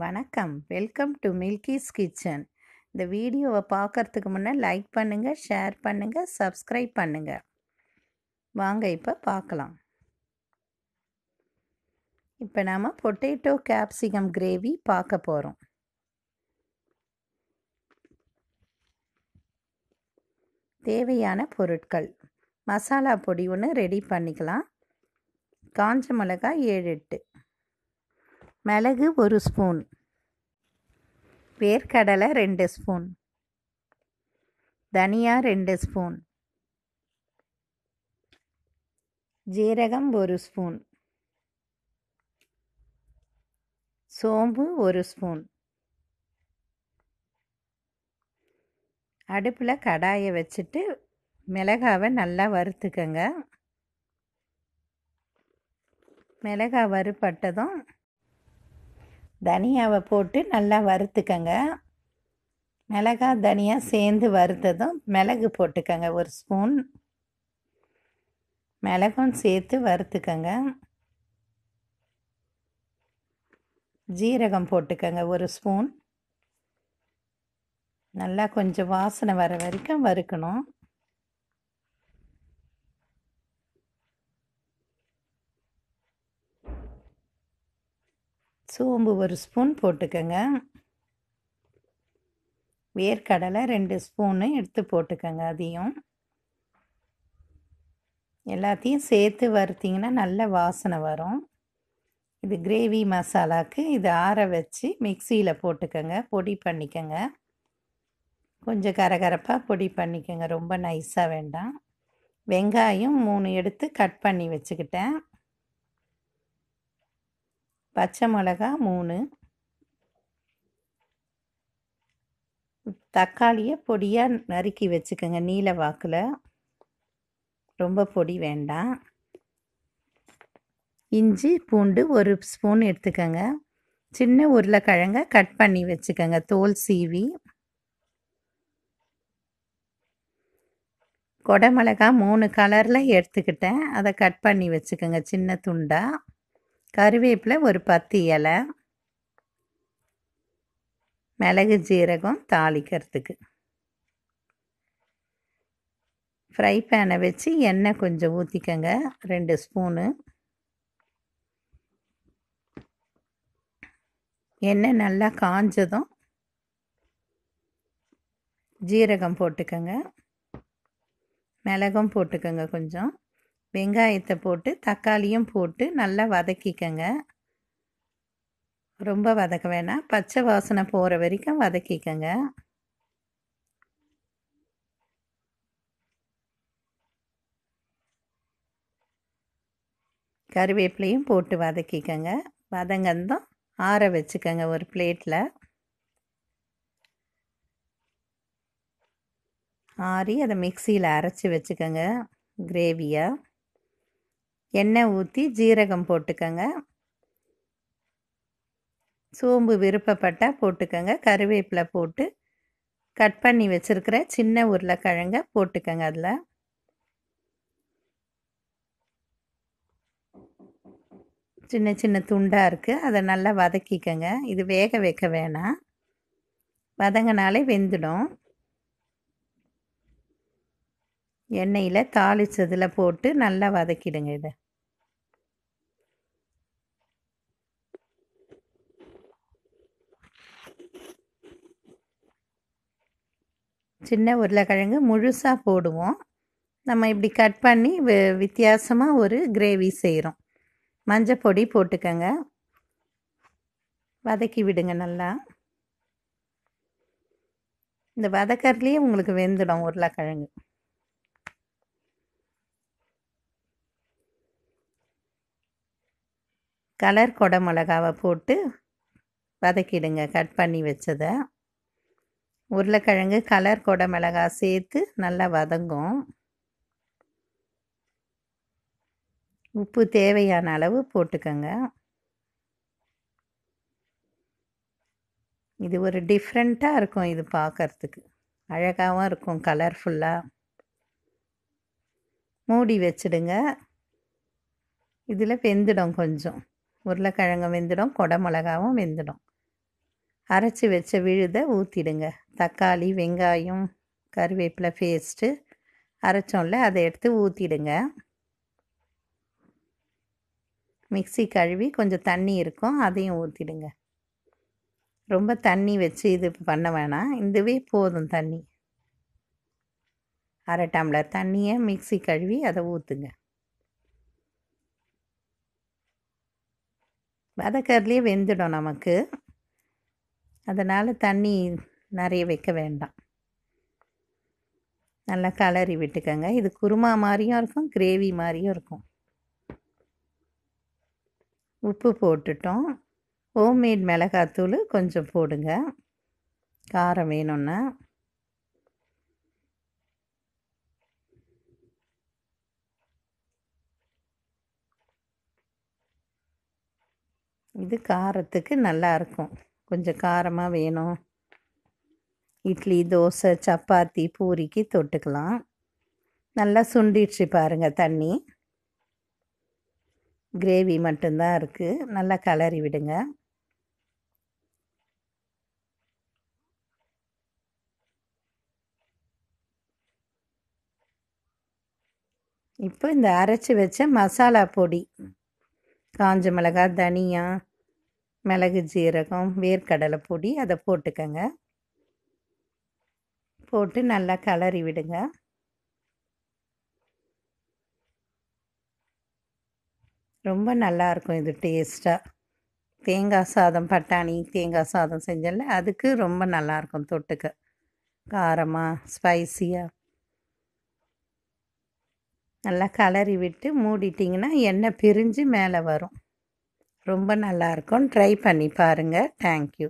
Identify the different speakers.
Speaker 1: வணக்கம். Welcome to Milky's kitchen. இந்த வீடியோவை பார்க்கறதுக்கு முன்னே லைக் பண்ணுங்கள், ஷேர் பண்ணுங்கள், சப்ஸ்கிரைப் பண்ணுங்கள். வாங்க இப்போ பார்க்கலாம். இப்போ நாம் பொட்டேட்டோ கேப்சிகம் கிரேவி பார்க்க போகிறோம். தேவையான பொருட்கள்: மசாலா பொடி ஒன்று ரெடி பண்ணிக்கலாம். காஞ்ச மிளகாய் 7-8, மிளகு 1 ஸ்பூன், வேர்க்கடலை 2 ஸ்பூன், தனியா 2 ஸ்பூன், ஜீரகம் 1 ஸ்பூன், சோம்பு 1 ஸ்பூன். அடுப்பில் கடாயை வச்சுட்டு மிளகாவை நல்லா வறுத்துக்கங்க. மிளகாய் வறுபட்டதும் தனியாவை போட்டு நல்லா வறுத்துக்கங்க. மிளகாய் தனியா சேர்ந்து வறுத்ததும் மிளகு போட்டுக்கங்க 1 ஸ்பூன். மிளகும் சேர்த்து வறுத்துக்கங்க. ஜீரகம் போட்டுக்கங்க 1 ஸ்பூன். நல்லா கொஞ்சம் வாசனை வர வரைக்கும் வறுக்கணும். சோம்பு 1 ஸ்பூன் போட்டுக்கங்க. வேர்க்கடலை 2 ஸ்பூனு எடுத்து போட்டுக்கங்க. அதையும் எல்லாத்தையும் சேர்த்து வறுத்திங்கன்னா நல்ல வாசனை வரும். இது கிரேவி மசாலாவுக்கு. இது ஆற வச்சு மிக்சியில் போட்டுக்கங்க, பொடி பண்ணிக்கங்க. கொஞ்சம் கரகரப்பாக பொடி பண்ணிக்கங்க, ரொம்ப நைஸாக வேண்டாம். வெங்காயம் 3 எடுத்து கட் பண்ணி வச்சுக்கிட்டேன். பச்சை மிளகா 3, தக்காளியை பொடியாக நறுக்கி வச்சுக்கோங்க நீல வாக்கில், ரொம்ப பொடி வேண்டாம். இஞ்சி பூண்டு 1 ஸ்பூன் எடுத்துக்கோங்க. சின்ன உருளைக்கிழங்க கட் பண்ணி வச்சுக்கோங்க, தோல் சீவி. கொடமிளகா 3 கலரில் எடுத்துக்கிட்டேன், அதை கட் பண்ணி வச்சுக்கோங்க சின்ன துண்டாக. கருவேப்பிலை ஒரு 10 இலை. மிளகு ஜீரகம் தாளிக்கிறதுக்கு. ஃப்ரை பேனை வச்சு எண்ணெய் கொஞ்சம் ஊற்றிக்கங்க, 2 ஸ்பூனு. எண்ணெய் நல்லா காஞ்சதும் ஜீரகம் போட்டுக்கங்க, மிளகும் போட்டுக்கங்க கொஞ்சம். வெங்காயத்தை போட்டு தக்காளியும் போட்டு நல்லா வதக்கிக்கங்க. ரொம்ப வதக்க வேணாம், பச்சை வாசனை போகிற வரைக்கும் வதக்கிக்கங்க. கருவேப்பிலையும் போட்டு வதக்கிக்கங்க. வதங்கந்தம் ஆற வச்சுக்கங்க ஒரு பிளேட்டில். ஆறி அதை மிக்சியில் அரைச்சி வச்சுக்கோங்க கிரேவியாக. எண்ணெய் ஊற்றி ஜீரகம் போட்டுக்கங்க. சோம்பு விருப்பப்பட்டால் போட்டுக்கங்க. கருவேப்பிலை போட்டு கட் பண்ணி வச்சுருக்கிற சின்ன உருளைக்கிழங்க போட்டுக்கங்க. அதில் சின்ன சின்ன துண்டாக இருக்குது, அதை நல்லா வதக்கிக்கங்க. இது வேக வைக்க வேணாம், வதங்கினாலே வெந்துடும். எண்ணெயில் தாளிச்சதில் போட்டு நல்லா வதக்கிடுங்க. இதை சின்ன உருளைக்கிழங்கு முழுசாக போடுவோம். நம்ம இப்படி கட் பண்ணி வித்தியாசமாக ஒரு கிரேவி செய்கிறோம். மஞ்சள் பொடி போட்டுக்கங்க, வதக்கி விடுங்க நல்லா. இந்த வதக்கறதுலேயே உங்களுக்கு வெந்துடும் உருளைக்கிழங்கு. கலர் கொடமிளகாவை போட்டு வதக்கிடுங்க, கட் பண்ணி வச்சதை. உருளைக்கிழங்கு கலர் கொடமிளகா சேர்த்து நல்லா வதங்கும். உப்பு தேவையான அளவு போட்டுக்கங்க. இது ஒரு டிஃப்ரெண்ட்டாக இருக்கும், இது பார்க்கறதுக்கு அழகாகவும் இருக்கும், கலர்ஃபுல்லாக. மூடி வச்சுடுங்க. இதில் வெந்துடும் கொஞ்சம். உருளைக்கிழங்கு வெந்துடும், கொடமிளகாவும் வெந்துடும். அரைச்சி வச்ச விழுதை ஊற்றிடுங்க. தக்காளி, வெங்காயம், கருவேப்பிலை பேஸ்ட்டு அரைச்சோம்ல, அதை எடுத்து ஊற்றிடுங்க. மிக்ஸி கழுவி கொஞ்சம் தண்ணி இருக்கும், அதையும் ஊற்றிடுங்க. ரொம்ப தண்ணி வச்சு இது பண்ண வேணாம், இதுவே போதும் தண்ணி. அரை டம்ளர் தண்ணியை மிக்ஸி கழுவி அதை ஊற்றுங்க. வதக்கறதுலேயே வெந்துடும் நமக்கு, அதனால் தண்ணி நிறைய வைக்க வேண்டாம். நல்லா கலரி விட்டுக்கங்க. இது குருமா மாதிரியும் இருக்கும், கிரேவி மாதிரியும் இருக்கும். உப்பு போட்டுட்டோம். ஹோம்மேட் மிளகாத்தூள் கொஞ்சம் போடுங்க, காரம் வேணும்னா. இது காரத்துக்கு நல்லாயிருக்கும். கொஞ்சம் காரமாக வேணும், இட்லி, தோசை, சப்பாத்தி, பூரிக்கு தொட்டுக்கலாம். நல்லா சுண்டிடுச்சு பாருங்கள் தண்ணி. கிரேவி மட்டும்தான் இருக்குது. நல்லா கலரி விடுங்க. இப்போ இந்த அரைச்சி வச்ச மசாலா பொடி, காஞ்ச மிளகாய், தனியா, மிளகு, ஜீரகம், வேர்க்கடலை பொடி, அதை போட்டுக்கங்க. போட்டு நல்லா கலரி விடுங்க. ரொம்ப நல்லாயிருக்கும் இது டேஸ்ட்டாக. தேங்காய் சாதம், பட்டாணி தேங்காய் சாதம் செஞ்சல, அதுக்கு ரொம்ப நல்லாயிருக்கும் தொட்டுக்க. காரமாக, ஸ்பைஸியாக. நல்லா கலரி விட்டு மூடிட்டிங்கன்னா எண்ணெய் பிரிஞ்சு மேலே வரும். ரொம்ப நல்லாயிருக்கும். ட்ரை பண்ணி பாருங்கள். தேங்க்யூ.